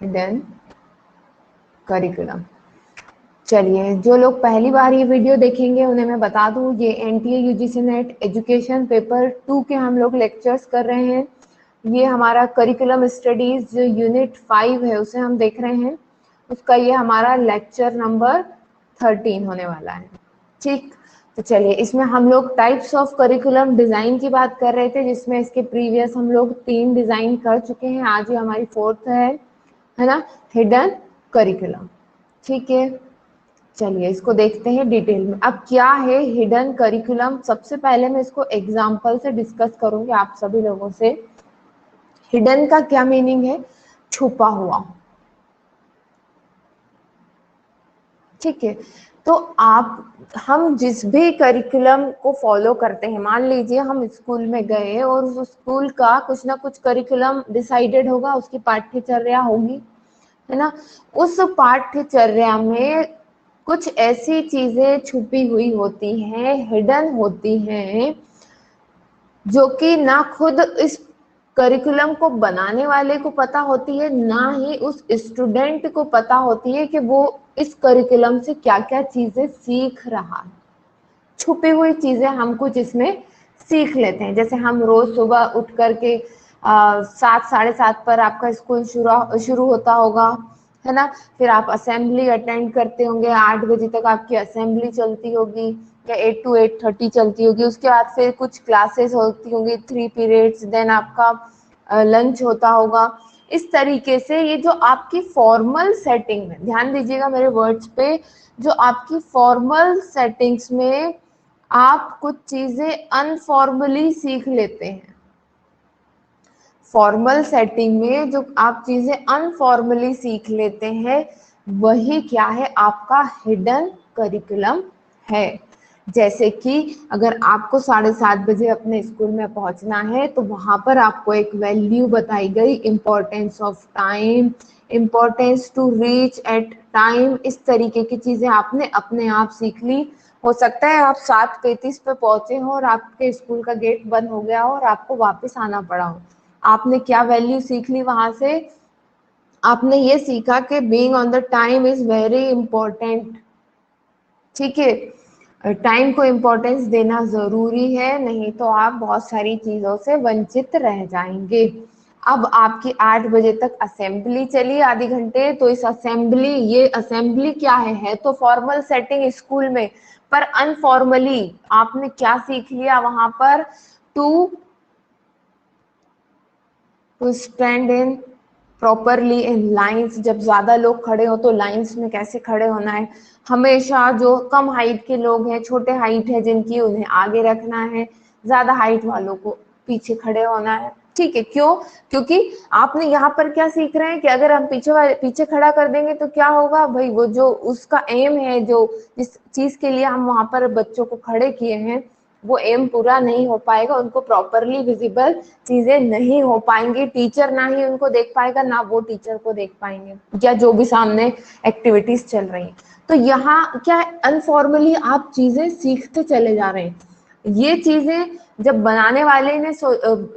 Hidden curriculum. चलिए, जो लोग पहली बार ये वीडियो देखेंगे उन्हें मैं बता दूं, ये NTA UGC net education paper 2 के हम लोग लेक्चर्स कर रहे हैं। ये हमारा करिकुलम स्टडीज यूनिट 5 है, उसे हम देख रहे हैं। उसका ये हमारा लेक्चर नंबर 13 होने वाला है। ठीक, तो चलिए, इसमें हम लोग टाइप्स ऑफ करिकुलम डिजाइन की बात कर रहे थे, जिसमें इसके प्रीवियस हम लोग 3 डिजाइन कर चुके हैं। आज ये हमारी 4th है ना, हिडन करिकुलम। ठीक है, चलिए इसको देखते हैं डिटेल में। अब क्या है हिडन करिकुलम? सबसे पहले मैं इसको एग्जांपल से डिस्कस करूंगी आप सभी लोगों से। हिडन का क्या मीनिंग है? छुपा हुआ। ठीक है, तो हम जिस भी करिकुलम को फॉलो करते हैं, मान लीजिए हम स्कूल में गए और उस स्कूल का कुछ ना कुछ करिकुलम डिसाइडेड होगा, उसकी पाठ्यचर्या होगी, है ना। उस पाठ्यचर्या में कुछ ऐसी चीजें छुपी हुई होती हैं, हिडन होती हैं, जो कि ना खुद इस करिकुलम को बनाने वाले को पता होती है, ना ही उस स्टूडेंट को पता होती है कि वो इस करिकुलम से क्या क्या चीजें सीख रहा है। छुपी हुई चीजें हम कुछ इसमें सीख लेते हैं। जैसे हम रोज सुबह उठ करके 7 साढ़े 7 पर आपका स्कूल शुरू होता होगा, है ना। फिर आप असेंबली अटेंड करते होंगे, 8 बजे तक आपकी असेंबली चलती होगी या 8 to 8:30 चलती होगी। उसके बाद फिर कुछ क्लासेस होती होंगी, 3 पीरियड्स, देन आपका लंच होता होगा। इस तरीके से ये जो आपकी फॉर्मल सेटिंग में, ध्यान दीजिएगा मेरे वर्ड्स पे, जो आपकी फॉर्मल सेटिंग्स में आप कुछ चीजें अनफॉर्मली सीख लेते हैं। फॉर्मल सेटिंग में जो आप चीजें अनफॉर्मली सीख लेते हैं, वही क्या है? आपका हिडन करिकुलम है। जैसे कि अगर आपको 7:30 बजे अपने स्कूल में पहुंचना है, तो वहां पर आपको एक वैल्यू बताई गई, importance of time, importance to reach at time. इस तरीके की चीजें आपने अपने आप सीख ली। हो सकता है आप 7:35 पे पहुंचे हो और आपके स्कूल का गेट बंद हो गया हो और आपको वापस आना पड़ा हो। आपने क्या वैल्यू सीख ली वहां से? आपने ये सीखा कि being on the time is very important. ठीक है, टाइम को इम्पोर्टेंस देना जरूरी है, नहीं तो आप बहुत सारी चीजों से वंचित रह जाएंगे। अब आपकी 8 बजे तक असेंबली चली, आधे घंटे, तो इस असेंबली, ये असेंबली क्या है तो फॉर्मल सेटिंग स्कूल में, पर अनफॉर्मली आपने क्या सीख लिया वहां पर? To stand in properly in lines. जब ज्यादा लोग खड़े हो तो लाइंस में कैसे खड़े होना है। हमेशा जो कम हाइट के लोग हैं, छोटे हाइट है जिनकी, उन्हें आगे रखना है, ज्यादा हाइट वालों को पीछे खड़े होना है। ठीक है, क्यों? क्योंकि आपने यहाँ पर क्या सीख रहे हैं कि अगर हम पीछे खड़ा कर देंगे तो क्या होगा भाई, वो जो उसका एम है, जो जिस चीज के लिए हम वहां पर बच्चों को खड़े किए हैं, वो एम पूरा नहीं हो पाएगा, उनको प्रॉपरली विजिबल चीजें नहीं हो पाएंगी। टीचर ना ही उनको देख पाएगा, ना वो टीचर को देख पाएंगे, या जो भी सामने एक्टिविटीज चल रही हैं। तो यहाँ क्या है, अनफॉर्मली आप चीजें सीखते चले जा रहे हैं। ये चीजें जब बनाने वाले ने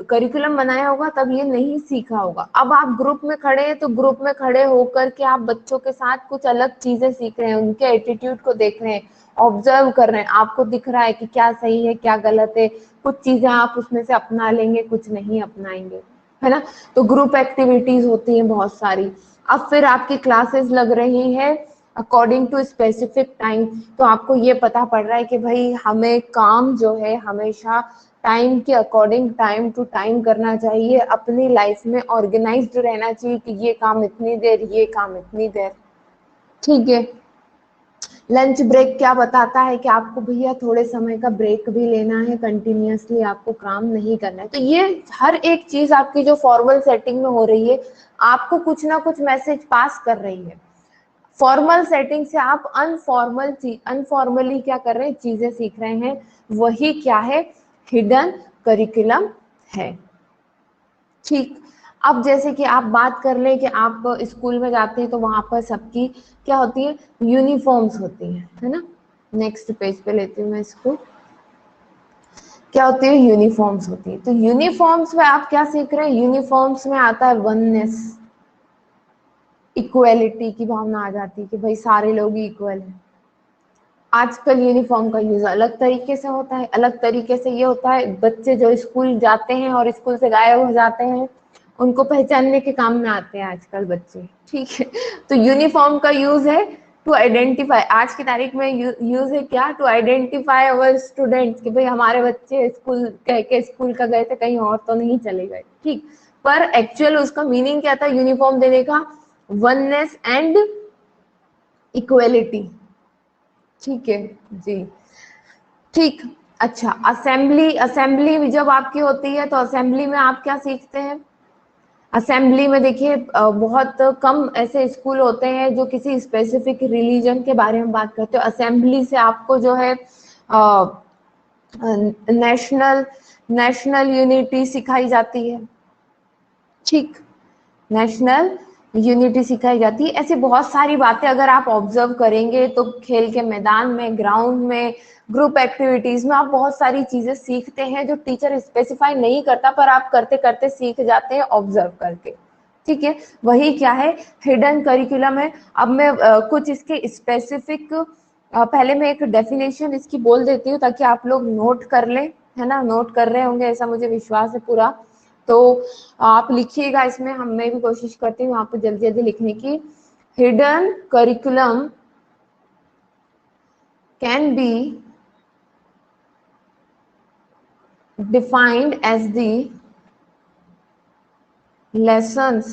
करिकुलम बनाया होगा तब ये नहीं सीखा होगा। अब आप ग्रुप में खड़े हैं, तो ग्रुप में खड़े होकर के आप बच्चों के साथ कुछ अलग चीजें सीख रहे हैं, उनके एटीट्यूड को देख रहे हैं, ऑब्जर्व कर रहे हैं, आपको दिख रहा है कि क्या सही है क्या गलत है। कुछ चीजें आप उसमें से अपना लेंगे, कुछ नहीं अपनाएंगे, है ना। तो ग्रुप एक्टिविटीज होती हैं बहुत सारी। अब फिर आपकी क्लासेस लग रही है अकॉर्डिंग टू स्पेसिफिक टाइम, तो आपको ये पता पड़ रहा है कि भाई हमें काम जो है हमेशा टाइम के अकॉर्डिंग, टाइम टू टाइम करना चाहिए। अपनी लाइफ में ऑर्गेनाइज्ड रहना चाहिए कि ये काम इतनी देर, ये काम इतनी देर। ठीक है, लंच ब्रेक क्या बताता है कि आपको भैया थोड़े समय का ब्रेक भी लेना है, कंटिन्यूअसली आपको काम नहीं करना है। तो ये हर एक चीज आपकी जो फॉर्मल सेटिंग में हो रही है, आपको कुछ ना कुछ मैसेज पास कर रही है। फॉर्मल सेटिंग से आप अनफॉर्मली क्या कर रहे हैं, चीजें सीख रहे हैं, वही क्या है, हिडन करिकुलम है। ठीक, अब जैसे कि आप बात कर लें कि आप स्कूल में जाते हैं तो वहां पर सबकी क्या होती है, यूनिफॉर्म्स होती है ना। नेक्स्ट पेज पे लेती हूँ मैं इसको। क्या होती है, यूनिफॉर्म्स होती है। तो यूनिफॉर्म्स में आप क्या सीख रहे हैं, यूनिफॉर्म्स में आता है वननेस। इक्वलिटी की भावना आ जाती है कि भाई सारे लोग इक्वल हैं। आजकल यूनिफॉर्म का यूज अलग तरीके से होता है, अलग तरीके से ये होता है बच्चे जो स्कूल जाते हैं और स्कूल से गायब हो जाते हैं उनको पहचानने के काम में आते हैं आजकल बच्चे, ठीक है। तो यूनिफॉर्म का यूज है टू आइडेंटिफाई, आज की तारीख में यूज है क्या, टू आइडेंटिफाई अवर स्टूडेंट्स कि भाई हमारे बच्चे स्कूल कह के स्कूल का गए थे, कहीं और तो नहीं चले गए, ठीक। पर एक्चुअल उसका मीनिंग क्या था यूनिफॉर्म देने का, वननेस एंड इक्वलिटी, ठीक है जी, ठीक। अच्छा, असेंबली, असेंबली जब आपकी होती है तो असेंबली में आप क्या सीखते हैं। असेंबली में देखिए बहुत कम ऐसे स्कूल होते हैं जो किसी स्पेसिफिक रिलीजन के बारे में बात करते हो। असेंबली से आपको जो है नेशनल नेशनल यूनिटी सिखाई जाती है, ठीक, नेशनल यूनिटी सिखाई जाती है। ऐसी बहुत सारी बातें अगर आप ऑब्जर्व करेंगे तो खेल के मैदान में, ग्राउंड में, ग्रुप एक्टिविटीज में आप बहुत सारी चीजें सीखते हैं जो टीचर स्पेसिफाई नहीं करता पर आप करते करते सीख जाते हैं ऑब्जर्व करके, ठीक है। वही क्या है, हिडन करिकुलम है। अब मैं कुछ इसके स्पेसिफिक पहले मैं एक डेफिनेशन इसकी बोल देती हूँ ताकि आप लोग नोट कर लें, है ना, नोट कर रहे होंगे ऐसा मुझे विश्वास है पूरा। तो आप लिखिएगा इसमें, हम मैं भी कोशिश करती हूँ यहाँ पे जल्दी जल्दी लिखने की। Hidden curriculum can be defined as the lessons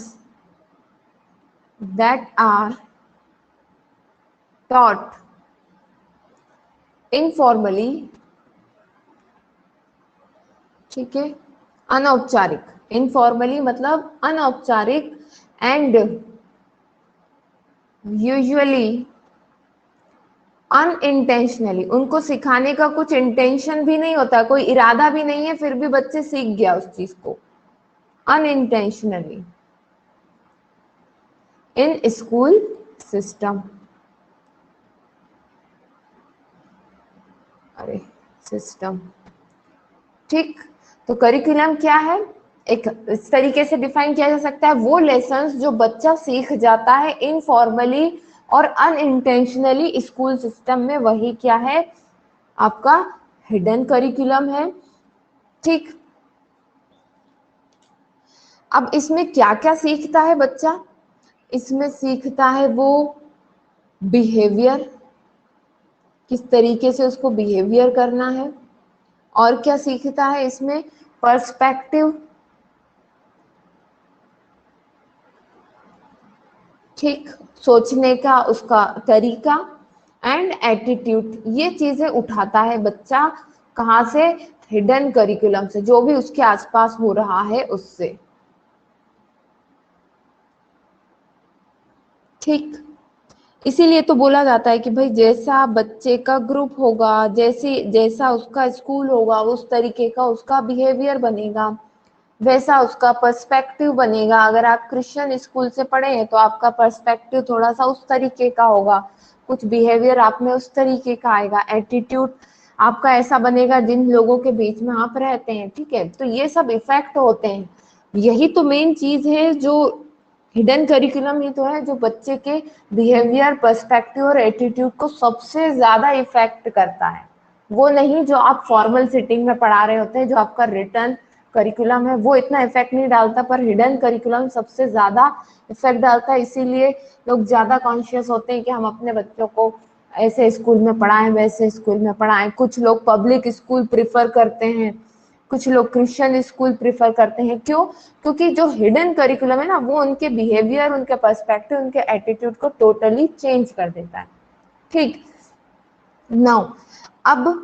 that are taught informally, ठीक है, अनौपचारिक, इनफॉर्मली मतलब अनौपचारिक, एंड यूजुअली अनइंटेंशनली, उनको सिखाने का कुछ इंटेंशन भी नहीं होता, कोई इरादा भी नहीं है, फिर भी बच्चे सीख गया उस चीज को, अनइंटेंशनली इन स्कूल सिस्टम, अरे सिस्टम, ठीक। तो करिकुलम क्या है, एक इस तरीके से डिफाइन किया जा सकता है, वो लेसन्स जो बच्चा सीख जाता है इनफॉर्मली और अनइंटेंशनली स्कूल सिस्टम में, वही क्या है आपका हिडन करिकुलम है, ठीक। अब इसमें क्या क्या सीखता है बच्चा, इसमें सीखता है वो बिहेवियर, किस तरीके से उसको बिहेवियर करना है, और क्या सीखता है इसमें, पर्सपेक्टिव, ठीक, सोचने का उसका तरीका, एंड एटीट्यूड, ये चीजें उठाता है बच्चा कहाँ से, हिडन करिकुलम से, जो भी उसके आसपास हो रहा है उससे, ठीक। इसीलिए तो बोला जाता है कि भाई जैसा बच्चे का ग्रुप होगा, जैसा उसका स्कूल होगा, उस तरीके का उसका बिहेवियर बनेगा, वैसा उसका पर्सपेक्टिव बनेगा। अगर आप क्रिश्चियन स्कूल से पढ़े हैं तो आपका पर्सपेक्टिव थोड़ा सा उस तरीके का होगा, कुछ बिहेवियर आप में उस तरीके का आएगा, एटीट्यूड आपका ऐसा बनेगा जिन लोगों के बीच में आप रहते हैं, ठीक है। तो ये सब इफेक्ट होते हैं, यही तो मेन चीज है जो हिडन करिकुलम ही तो है जो बच्चे के बिहेवियर, पर्सपेक्टिव और एटीट्यूड को सबसे ज्यादा इफेक्ट करता है। वो नहीं जो आप फॉर्मल सिटिंग में पढ़ा रहे होते हैं, जो आपका रिटर्न करिकुलम है वो इतना इफेक्ट नहीं डालता, पर हिडन करिकुलम सबसे ज्यादा इफेक्ट डालता है। इसीलिए लोग ज्यादा कॉन्शियस होते हैं कि हम अपने बच्चों को ऐसे स्कूल में पढ़ाएं, वैसे स्कूल में पढ़ाएं। कुछ लोग पब्लिक स्कूल प्रिफर करते हैं, कुछ लोग क्रिश्चियन स्कूल प्रिफर करते हैं, क्यों, क्योंकि जो हिडन करिकुलम है ना वो उनके बिहेवियर, उनके पर्सपेक्टिव, उनके एटीट्यूड को टोटली चेंज कर देता है, ठीक। नाउ अब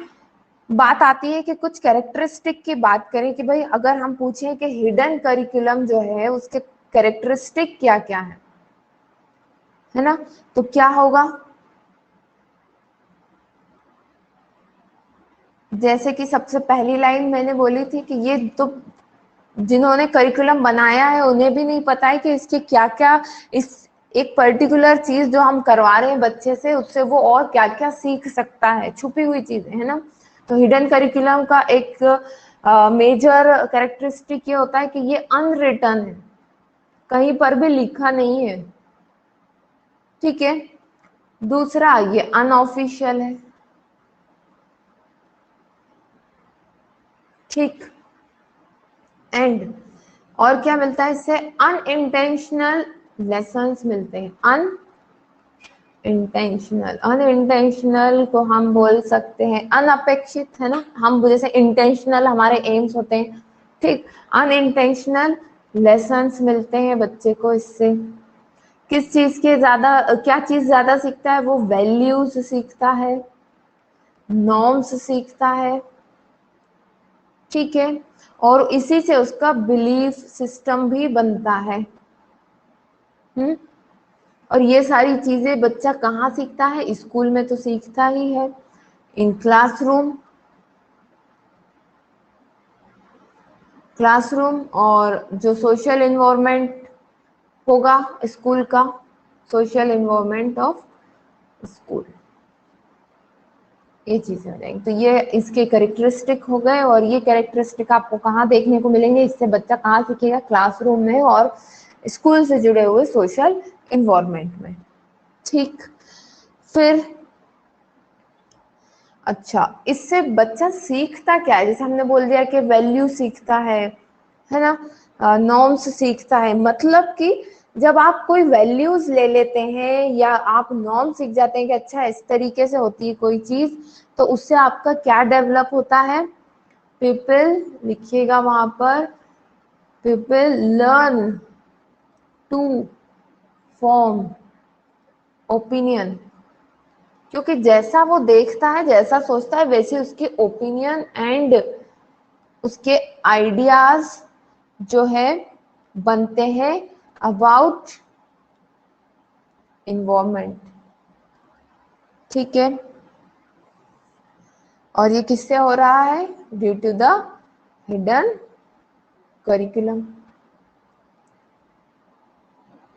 बात आती है कि कुछ कैरेक्टरिस्टिक की बात करें कि भाई अगर हम पूछें कि हिडन करिकुलम जो है उसके कैरेक्टरिस्टिक क्या क्या है ना, तो क्या होगा, जैसे कि सबसे पहली लाइन मैंने बोली थी कि ये तो जिन्होंने करिकुलम बनाया है उन्हें भी नहीं पता है कि इसके क्या क्या, इस एक पर्टिकुलर चीज जो हम करवा रहे हैं बच्चे से उससे वो और क्या क्या सीख सकता है, छुपी हुई चीजें है ना। तो हिडन करिकुलम का एक मेजर कैरेक्टरिस्टिक ये होता है कि ये अनरिटन है, कहीं पर भी लिखा नहीं है, ठीक है। दूसरा ये अनऑफिशियल है, ठीक। एंड और क्या मिलता है इससे, अनइंटेंशनल लेसन्स मिलते हैं। अनइंटेंशनल को हम बोल सकते हैं अनअपेक्षित, है ना। हम जैसे इंटेंशनल हमारे एम्स होते हैं, ठीक। अनइंटेंशनल लेसन्स मिलते हैं बच्चे को इससे। किस चीज के ज्यादा, क्या चीज ज्यादा सीखता है वो, वैल्यूज सीखता है, नॉर्म्स सीखता है, ठीक है। और इसी से उसका बिलीफ सिस्टम भी बनता है। और ये सारी चीजें बच्चा कहाँ सीखता है, स्कूल में तो सीखता ही है, इन क्लासरूम और जो सोशल इन्वायरमेंट होगा स्कूल का, सोशल इन्वायरमेंट ऑफ स्कूल, ये चीजें हो जाएंगी। तो ये इसके कैरेक्टरिस्टिक हो गए, और ये कैरेक्टरिस्टिक आपको कहाँ देखने को मिलेंगे, इससे बच्चा कहाँ सीखेगा, क्लासरूम में और स्कूल से जुड़े हुए सोशल इन्वायरमेंट में, ठीक। फिर अच्छा, इससे बच्चा सीखता क्या है, जैसे हमने बोल दिया कि वैल्यू सीखता है ना, नॉर्म्स सीखता है। मतलब कि जब आप कोई वैल्यूज ले लेते हैं या आप नॉर्म सीख जाते हैं कि अच्छा इस तरीके से होती है कोई चीज, तो उससे आपका क्या डेवलप होता है, पीपल, लिखिएगा वहां पर, people learn to form opinion. क्योंकि जैसा वो देखता है, जैसा सोचता है, वैसे उसके ओपिनियन एंड उसके आइडियाज जो है बनते हैं अबाउट इन्वायरमेंट, ठीक है। और ये किससे हो रहा है, due to the hidden curriculum,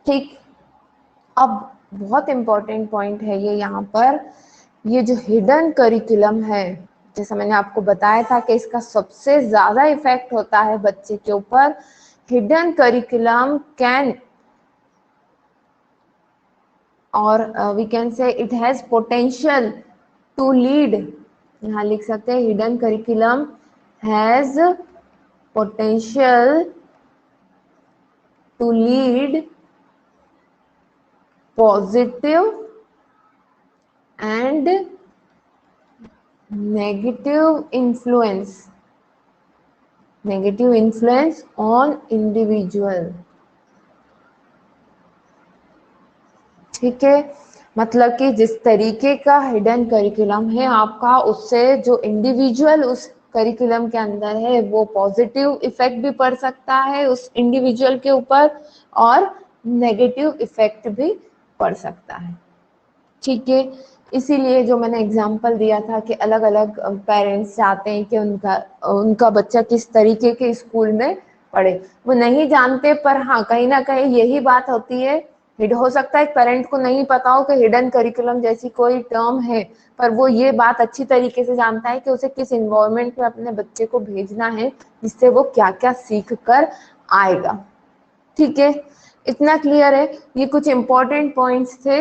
ठीक। अब बहुत इंपॉर्टेंट पॉइंट है ये यहाँ पर, ये जो हिडन करिकुलम है, जैसा मैंने आपको बताया था कि इसका सबसे ज्यादा इफेक्ट होता है बच्चे के ऊपर। हिडन करिकुलम कैन, और we can say it has potential to lead, यहाँ लिख सकते हैं hidden curriculum has potential to lead positive and negative influence on individual, ठीक है। मतलब कि जिस तरीके का हिडन करिकुलम है आपका, उससे जो इंडिविजुअल उस करिकुलम के अंदर है वो पॉजिटिव इफेक्ट भी पड़ सकता है उस इंडिविजुअल के ऊपर, और नेगेटिव इफेक्ट भी पड़ सकता है, ठीक है। इसीलिए जो मैंने एग्जांपल दिया था कि अलग अलग पेरेंट्स चाहते हैं कि उनका उनका बच्चा किस तरीके के स्कूल में पढ़े, वो नहीं जानते, पर हाँ कहीं ना कहीं यही बात होती है। हो सकता है एक पेरेंट को नहीं पता हो कि हिडन करिकुलम जैसी कोई टर्म है, पर वो ये बात अच्छी तरीके से जानता है कि उसे किस इन्वायरमेंट में अपने बच्चे को भेजना है, जिससे वो क्या क्या सीख कर आएगा, ठीक है। इतना क्लियर है, ये कुछ इंपॉर्टेंट पॉइंट्स थे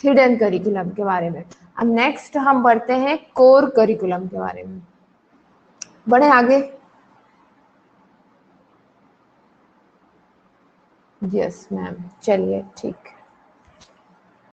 हिडन करिकुलम के बारे में। अब नेक्स्ट हम बढ़ते हैं कोर करिकुलम के बारे में, बढ़े आगे। यस मैम, चलिए ठीक।